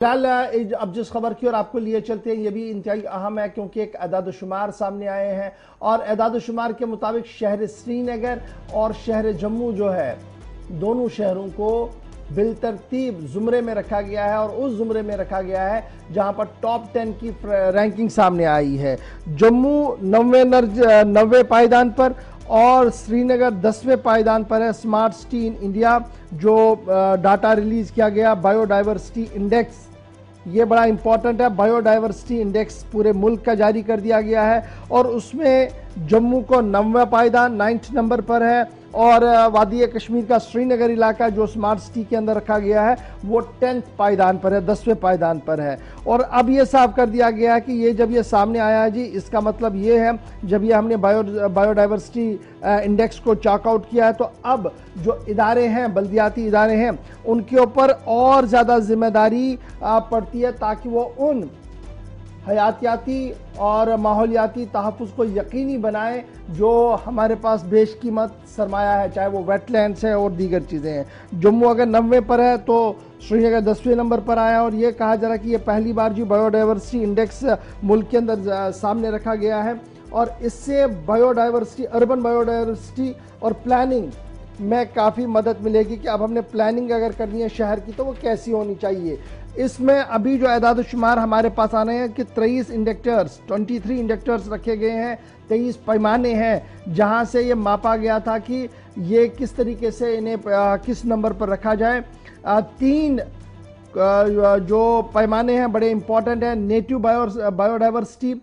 फिलहाल अब जिस खबर की और आपको लिए चलते हैं ये भी इंतहाई अहम है क्योंकि एक अदाद-ओ-शुमार सामने आए हैं और अदाद-ओ-शुमार के मुताबिक शहर श्रीनगर और शहर जम्मू जो है दोनों शहरों को बिलतरतीब जुमरे में रखा गया है और उस जुमरे में रखा गया है जहां पर टॉप 10 की रैंकिंग सामने आई है। जम्मू 90 पायदान पर और श्रीनगर 10वें पायदान पर है। स्मार्ट सिटी इन इंडिया जो डाटा रिलीज किया गया बायोडाइवर्सिटी इंडेक्स, ये बड़ा इंपॉर्टेंट है। बायोडाइवर्सिटी इंडेक्स पूरे मुल्क का जारी कर दिया गया है और उसमें जम्मू को 90वां पायदान 9th नंबर पर है और वादी कश्मीर का श्रीनगर इलाका जो स्मार्ट सिटी के अंदर रखा गया है वो 10th पायदान पर है, 10वें पायदान पर है। और अब ये साफ कर दिया गया है कि ये जब ये सामने आया है जी, इसका मतलब ये है जब ये हमने बायोडाइवर्सिटी इंडेक्स को चेकआउट किया है तो अब जो इदारे हैं, बल्दियाती इदारे हैं, उनके ऊपर और ज़्यादा जिम्मेदारी पड़ती है ताकि वो उन हयातियाती और माहौलियाती तहफ़्फ़ुज़ को यकीनी बनाए जो हमारे पास बेशकीमत सरमाया है, चाहे वो वेटलैंड्स है और दीगर चीज़ें हैं। जम्मू अगर 90 पर है तो श्रीनगर 10वें नंबर पर आया और ये कहा जा रहा है कि ये पहली बार जो बायोडाइवर्सिटी इंडेक्स मुल्क के अंदर सामने रखा गया है और इससे बायोडाइवर्सिटी, अर्बन बायोडाइवर्सिटी और प्लानिंग में काफ़ी मदद मिलेगी कि अब हमने प्लानिंग अगर करनी है शहर की तो वो कैसी होनी चाहिए। इसमें अभी जो अदाद-ओ-शुमार हमारे पास आ रहे हैं कि 23 इंडेक्टर्स रखे गए हैं, 23 पैमाने हैं जहां से ये मापा गया था कि ये किस तरीके से इन्हें किस नंबर पर रखा जाए। 3 जो पैमाने हैं बड़े इंपॉर्टेंट हैं। Native biodiversity,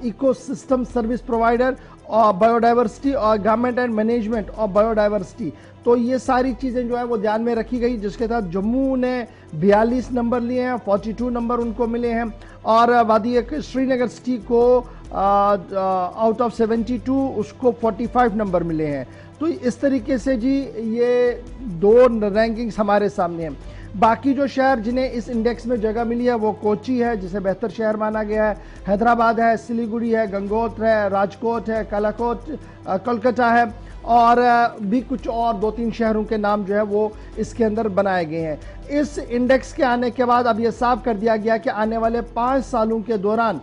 ecosystem service provider और बायोडाइवर्सिटी और government and management of biodiversity. तो ये सारी चीज़ें जो है वो ध्यान में रखी गई, जिसके साथ जम्मू ने 42 नंबर लिए हैं, 42 नंबर उनको मिले हैं और वादी श्रीनगर सिटी को आउट ऑफ 72 उसको 45 नंबर मिले हैं। तो इस तरीके से जी ये 2 रैंकिंग्स हमारे सामने हैं। बाकी जो शहर जिन्हें इस इंडेक्स में जगह मिली है वो कोची है जिसे बेहतर शहर माना गया है, हैदराबाद है, सिलीगुड़ी है, गंगोत्र है, राजकोट है, कोलकाता है और भी कुछ और 2-3 शहरों के नाम जो है वो इसके अंदर बनाए गए हैं। इस इंडेक्स के आने के बाद अब ये साफ कर दिया गया कि आने वाले 5 सालों के दौरान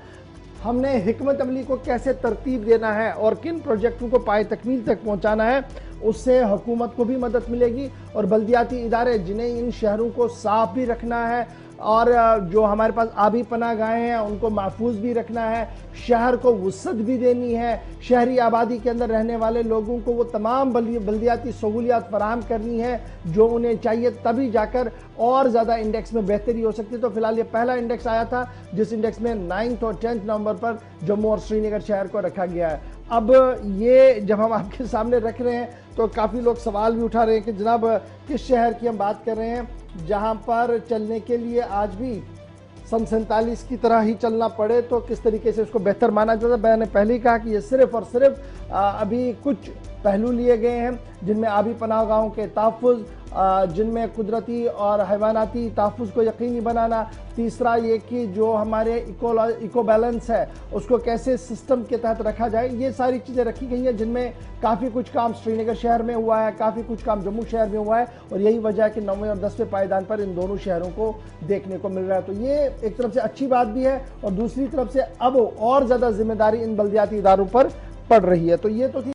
हमने हिकमत अमली को कैसे तरतीब देना है और किन प्रोजेक्टों को पाए तकमील तक पहुंचाना है, उससे हुकूमत को भी मदद मिलेगी और बल्दियाती इदारे जिन्हें इन शहरों को साफ भी रखना है और जो हमारे पास आबी पनाह गाहें हैं उनको महफूज भी रखना है, शहर को वुसअत भी देनी है, शहरी आबादी के अंदर रहने वाले लोगों को वो तमाम बल्दियाती सहूलियात फराहम करनी है जो उन्हें चाहिए, तभी जाकर और ज़्यादा इंडेक्स में बेहतरी हो सकती है। तो फिलहाल ये पहला इंडेक्स आया था जिस इंडेक्स में 9th और 10th नंबर पर जम्मू और श्रीनगर शहर को रखा गया है। अब ये जब हम आपके सामने रख रहे हैं तो काफ़ी लोग सवाल भी उठा रहे हैं कि जनाब किस शहर की हम बात कर रहे हैं जहां पर चलने के लिए आज भी सन 47 की तरह ही चलना पड़े तो किस तरीके से उसको बेहतर माना जाता है। मैंने पहले ही कहा कि ये सिर्फ और सिर्फ अभी कुछ पहलू लिए गए हैं जिनमें आबी पनाहगाहों के तहफ़्फ़ुज़, जिनमें कुदरती और हैवानाती तहफ़्फ़ुज़ को यकीनी बनाना, तीसरा ये कि जो हमारे इको बैलेंस है उसको कैसे सिस्टम के तहत रखा जाए, ये सारी चीज़ें रखी गई हैं जिनमें काफ़ी कुछ काम श्रीनगर शहर में हुआ है, काफ़ी कुछ काम जम्मू शहर में हुआ है और यही वजह है कि 9वें और 10वें पायदान पर इन दोनों शहरों को देखने को मिल रहा है। तो ये एक तरफ से अच्छी बात भी है और दूसरी तरफ से अब और ज़्यादा जिम्मेदारी इन बल्दियाती इदारों पर पड़ रही है। तो ये तो थी